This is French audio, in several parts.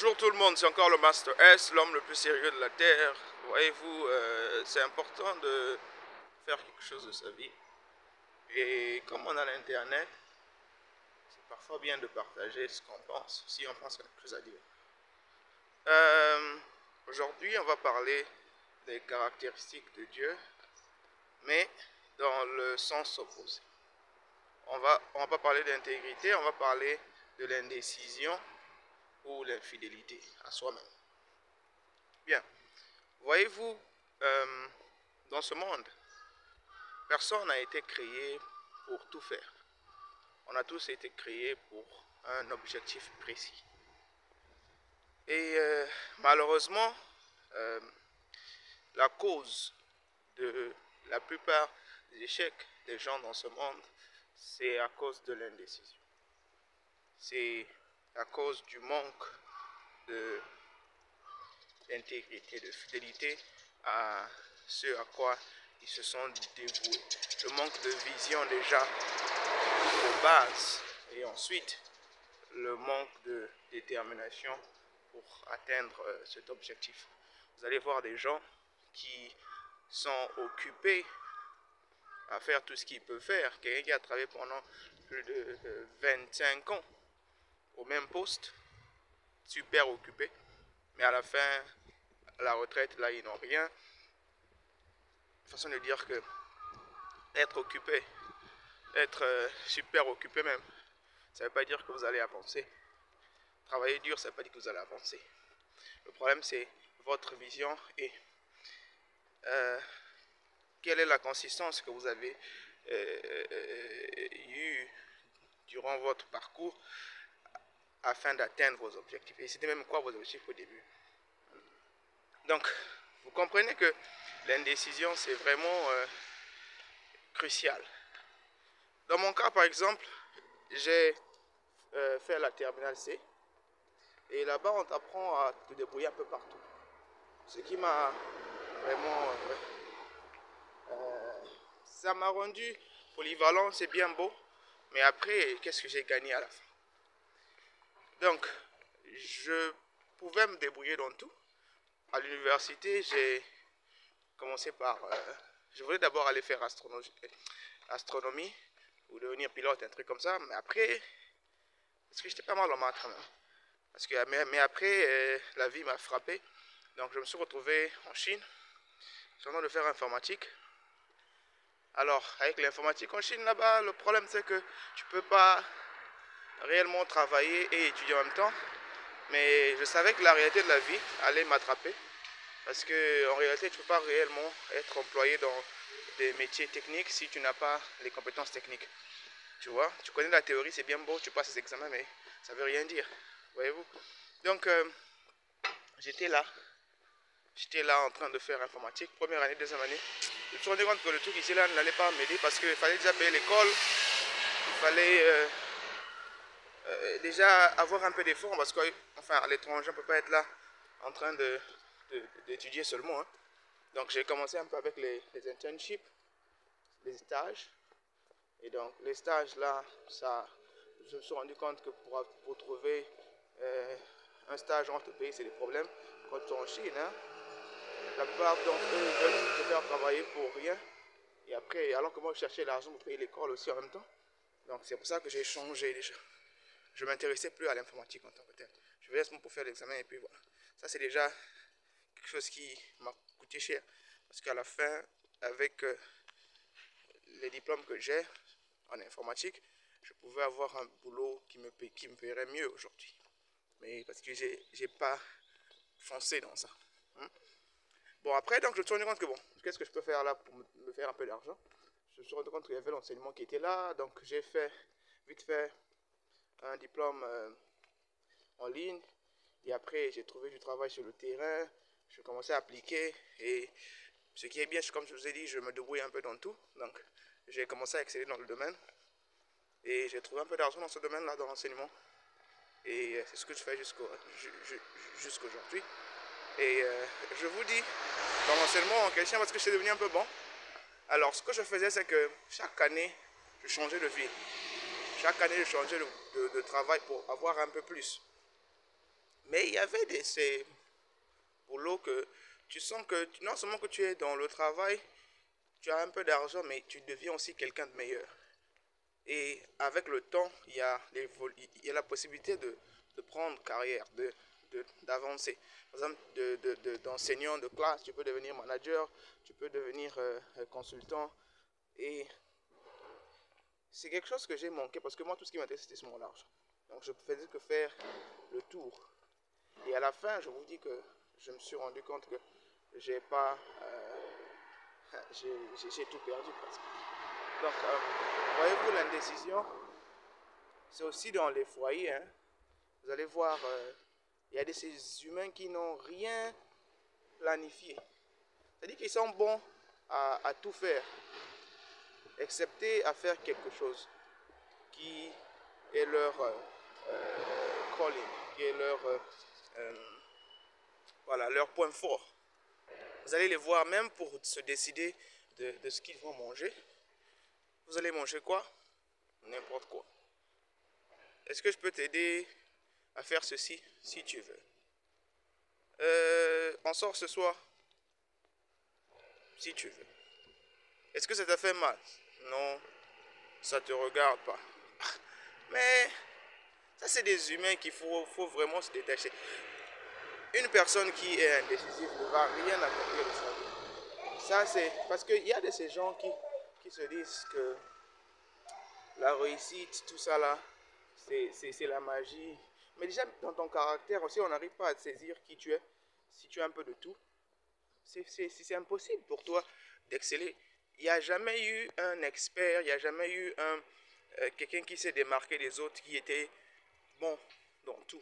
Bonjour tout le monde, c'est encore le Master S, l'homme le plus sérieux de la Terre. Voyez-vous, c'est important de faire quelque chose de sa vie. Et comme on a l'internet, c'est parfois bien de partager ce qu'on pense, si on pense qu'il y a quelque chose à dire. Aujourd'hui, on va parler des caractéristiques de Dieu, mais dans le sens opposé. On va pas parler d'intégrité, on va parler de l'indécision ou l'infidélité à soi-même. Bien, voyez-vous, dans ce monde, personne n'a été créé pour tout faire. On a tous été créés pour un objectif précis. Et malheureusement, la cause de la plupart des échecs des gens dans ce monde, c'est à cause de l'indécision. C'est à cause du manque d'intégrité, de fidélité à ce à quoi ils se sont dévoués. Le manque de vision déjà de base et ensuite le manque de détermination pour atteindre cet objectif. Vous allez voir des gens qui sont occupés à faire tout ce qu'ils peuvent faire. Quelqu'un qui a travaillé pendant plus de 25 ans au même poste, super occupé, mais à la fin, à la retraite, là, ils n'ont rien. Façon de dire que être occupé, être super occupé même, ça ne veut pas dire que vous allez avancer. Travailler dur, ça ne veut pas dire que vous allez avancer. Le problème, c'est votre vision et quelle est la consistance que vous avez eue durant votre parcours afin d'atteindre vos objectifs. Et c'était même quoi vos objectifs au début. Donc, vous comprenez que l'indécision, c'est vraiment crucial. Dans mon cas, par exemple, j'ai fait la terminale C. Et là-bas, on t'apprend à te débrouiller un peu partout. Ce qui m'a vraiment... ça m'a rendu polyvalent, c'est bien beau. Mais après, qu'est-ce que j'ai gagné à la fin? Donc, je pouvais me débrouiller dans tout. À l'université, j'ai commencé par... je voulais d'abord aller faire astronomie ou devenir pilote, un truc comme ça. Mais après, parce que j'étais pas mal en maths quand même. Parce que, mais après, la vie m'a frappé. Donc, je me suis retrouvé en Chine. J'ai envie de faire informatique. Alors, avec l'informatique en Chine, là-bas, le problème, c'est que tu peux pas réellement travailler et étudier en même temps. Mais je savais que la réalité de la vie allait m'attraper. Parce qu'en réalité, tu ne peux pas réellement être employé dans des métiers techniques si tu n'as pas les compétences techniques. Tu vois, tu connais la théorie, c'est bien beau, tu passes les examens, mais ça ne veut rien dire. Voyez-vous? Donc, j'étais là en train de faire informatique, première année, deuxième année. Je me suis rendu compte que le truc ici là n'allait pas m'aider parce qu'il fallait déjà payer l'école, il fallait déjà avoir un peu d'effort parce qu'enfin à l'étranger on ne peut pas être là en train d'étudier seulement. Hein. Donc j'ai commencé un peu avec les internships, les stages. Et donc les stages là, je me suis rendu compte que pour trouver un stage en te payer, c'est des problèmes. Quand tu es en Chine, hein, la plupart d'entre eux veulent te faire travailler pour rien. Et après, alors que moi je cherchais l'argent pour payer l'école aussi en même temps. Donc c'est pour ça que j'ai changé déjà. Je ne m'intéressais plus à l'informatique en tant que tel. Je venais seulement pour faire l'examen et puis voilà. Ça c'est déjà quelque chose qui m'a coûté cher. Parce qu'à la fin, avec les diplômes que j'ai en informatique, je pouvais avoir un boulot qui me paierait mieux aujourd'hui. Mais parce que j'ai pas foncé dans ça. Hein? Bon, après, donc, je me suis rendu compte que bon, qu'est-ce que je peux faire là pour me faire un peu d'argent? Je me suis rendu compte qu'il y avait l'enseignement qui était là, donc j'ai fait, vite fait, un diplôme en ligne. Et après, j'ai trouvé du travail sur le terrain, je commençais à appliquer. Et ce qui est bien, comme je vous ai dit, je me débrouille un peu dans tout. Donc, j'ai commencé à exceller dans le domaine. Et j'ai trouvé un peu d'argent dans ce domaine-là, dans l'enseignement. Et c'est ce que je fais jusqu'aujourd'hui. Et je vous dis, dans l'enseignement en question, parce que je suis devenu un peu bon. Alors, ce que je faisais, c'est que chaque année, je changeais de ville. Chaque année, je changeais de travail pour avoir un peu plus. Mais il y avait ces boulots que tu sens que non seulement que tu es dans le travail, tu as un peu d'argent, mais tu deviens aussi quelqu'un de meilleur. Et avec le temps, il y a la possibilité de prendre carrière, d'avancer. Par exemple, d'enseignant de classe, tu peux devenir manager, tu peux devenir consultant. Et c'est quelque chose que j'ai manqué parce que moi, tout ce qui m'intéressait, c'était mon argent. Donc, je ne faisais que faire le tour. Et à la fin, je vous dis que je me suis rendu compte que j'ai pas, j'ai tout perdu presque. Donc, voyez-vous, l'indécision, c'est aussi dans les foyers. Hein. Vous allez voir, il y a de ces humains qui n'ont rien planifié. C'est-à-dire qu'ils sont bons à tout faire, excepté à faire quelque chose qui est leur calling, qui est leur, voilà, leur point fort. Vous allez les voir même pour se décider de ce qu'ils vont manger. Vous allez manger quoi? N'importe quoi. Est-ce que je peux t'aider à faire ceci si tu veux? On sort ce soir si tu veux. Est-ce que ça t'a fait mal? Non, ça te regarde pas. Mais ça, c'est des humains qu'il faut vraiment se détacher. Une personne qui est indécisive ne va rien accomplir de sa vie. Ça, c'est parce qu'il y a de ces gens qui se disent que la réussite, tout ça là, c'est la magie. Mais déjà, dans ton caractère aussi, on n'arrive pas à saisir qui tu es. Si tu as un peu de tout, c'est impossible pour toi d'exceller. Il n'y a jamais eu un expert, il n'y a jamais eu quelqu'un qui s'est démarqué des autres, qui était bon dans tout.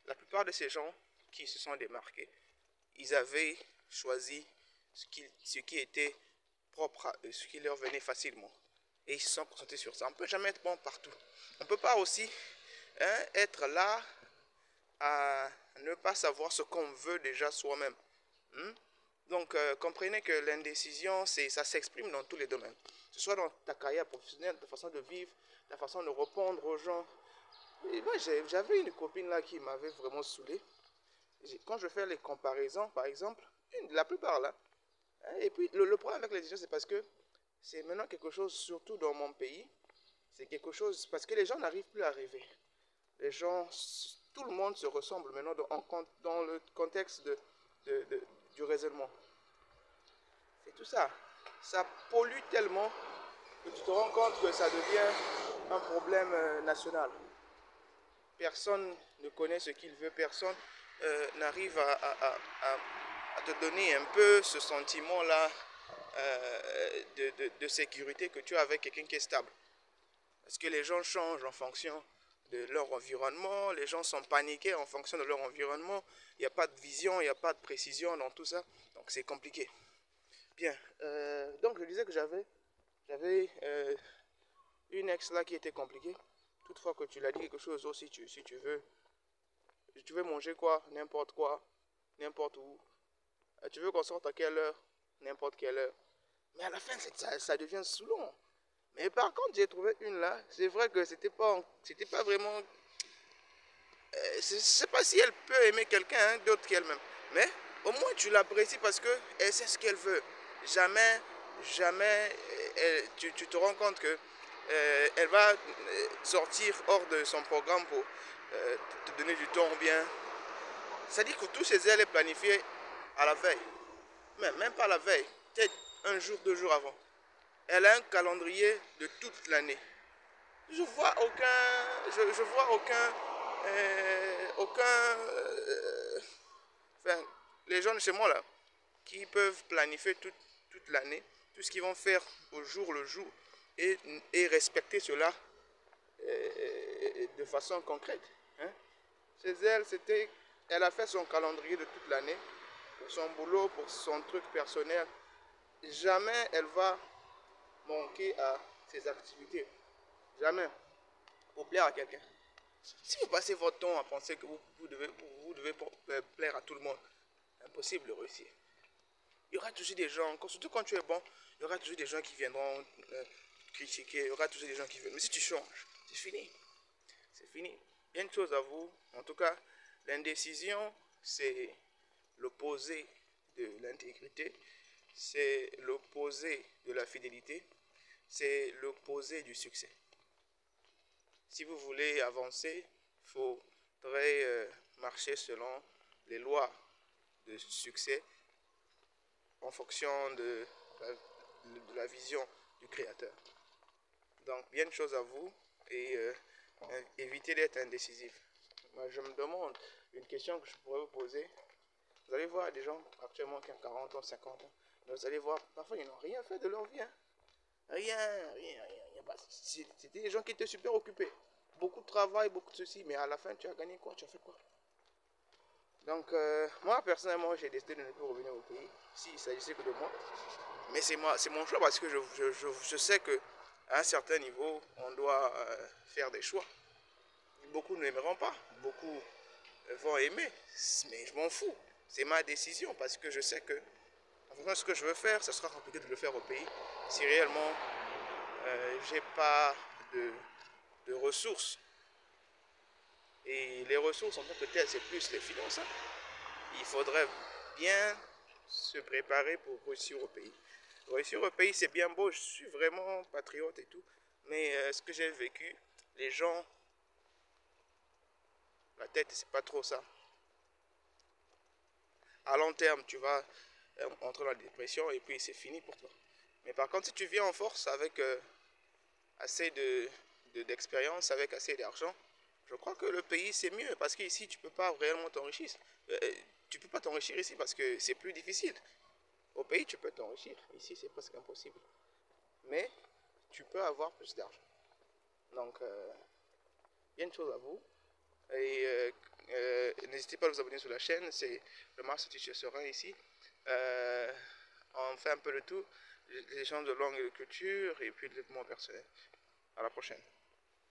La plupart de ces gens qui se sont démarqués, ils avaient choisi ce qui était propre à eux, ce qui leur venait facilement. Et ils se sont concentrés sur ça. On ne peut jamais être bon partout. On ne peut pas aussi être là à ne pas savoir ce qu'on veut déjà soi-même. Donc, comprenez que l'indécision, ça s'exprime dans tous les domaines. Que ce soit dans ta carrière professionnelle, ta façon de vivre, ta façon de répondre aux gens. Et moi, j'avais une copine là qui m'avait vraiment saoulé. Quand je fais les comparaisons, par exemple, la plupart là. Et puis, le problème avec l'indécision, c'est parce que c'est maintenant quelque chose, surtout dans mon pays, c'est quelque chose, parce que les gens n'arrivent plus à rêver. Les gens, tout le monde se ressemble maintenant dans le contexte du raisonnement. C'est tout ça. Ça pollue tellement que tu te rends compte que ça devient un problème national. Personne ne connaît ce qu'il veut, personne n'arrive à te donner un peu ce sentiment-là de sécurité que tu as avec quelqu'un qui est stable. Parce que les gens changent en fonction de leur environnement, les gens sont paniqués en fonction de leur environnement, il n'y a pas de vision, il n'y a pas de précision dans tout ça, donc c'est compliqué. Bien, donc je disais que j'avais une ex là qui était compliquée. Toutefois que tu l'as dit quelque chose aussi, si tu veux manger quoi, n'importe où. Tu veux qu'on sorte à quelle heure, n'importe quelle heure. Mais à la fin, ça devient saoulant. Mais par contre, j'ai trouvé une là. C'est vrai que c'était pas vraiment. Je ne sais pas si elle peut aimer quelqu'un d'autre qu'elle-même. Mais au moins, tu l'apprécies parce que elle sait ce qu'elle veut. Jamais, tu te rends compte que elle va sortir hors de son programme pour te donner du temps ou bien. C'est-à-dire que tous ces ailes est planifié à la veille. Mais même pas la veille, peut-être un jour, 2 jours avant. Elle a un calendrier de toute l'année. Je vois enfin, les gens de chez moi là, qui peuvent planifier toute l'année, tout ce qu'ils vont faire au jour le jour et respecter cela de façon concrète. Hein. Chez elle, elle a fait son calendrier de toute l'année, pour son boulot, pour son truc personnel. Jamais elle va manquer à ses activités. Jamais. Pour plaire à quelqu'un. Si vous passez votre temps à penser que vous devez plaire à tout le monde, impossible de réussir. Il y aura toujours des gens, surtout quand tu es bon, il y aura toujours des gens qui viendront critiquer, il y aura toujours des gens qui viennent. Mais si tu changes, c'est fini. C'est fini. Il y a une chose à vous, en tout cas, L'indécision, c'est l'opposé de l'intégrité, c'est l'opposé de la fidélité, c'est l'opposé du succès. Si vous voulez avancer, il faudrait marcher selon les lois de succès en fonction de la vision du Créateur. Donc, bien de choses à vous et évitez d'être indécisif. Moi, je me demande une question que je pourrais vous poser. Vous allez voir des gens actuellement qui ont 40 ans, 50 ans, mais vous allez voir, parfois ils n'ont rien fait de leur vie. Hein. Rien. C'était des gens qui étaient super occupés. Beaucoup de travail, beaucoup de ceci, mais à la fin, tu as gagné quoi? Tu as fait quoi? Donc, moi, personnellement, j'ai décidé de ne plus revenir au pays, s'il s'agissait que de moi. Mais c'est mon choix parce que je sais qu'à un certain niveau, on doit faire des choix. Beaucoup ne l'aimeront pas, beaucoup vont aimer, mais je m'en fous. C'est ma décision parce que je sais que, en fonction de ce que je veux faire, ça sera compliqué de le faire au pays. Si réellement, j'ai pas de ressources. Et les ressources en tant que telles, c'est plus les finances. Hein. Il faudrait bien se préparer pour réussir au pays. Réussir au pays, c'est bien beau, je suis vraiment patriote et tout. Mais ce que j'ai vécu, les gens, la tête, c'est pas trop ça. À long terme, tu vas entrer dans la dépression et puis c'est fini pour toi. Mais par contre, si tu viens en force avec assez d'expérience, avec assez d'argent, je crois que le pays c'est mieux parce qu'ici tu peux pas réellement t'enrichir. Tu peux pas t'enrichir ici parce que c'est plus difficile. Au pays tu peux t'enrichir, ici c'est presque impossible. Mais tu peux avoir plus d'argent. Donc, il y a une chose à vous. Et n'hésitez pas à vous abonner sur la chaîne, c'est le Master Teacher Serein ici. On fait un peu le tout, les échanges de langue et de culture et puis le développement personnel. À la prochaine.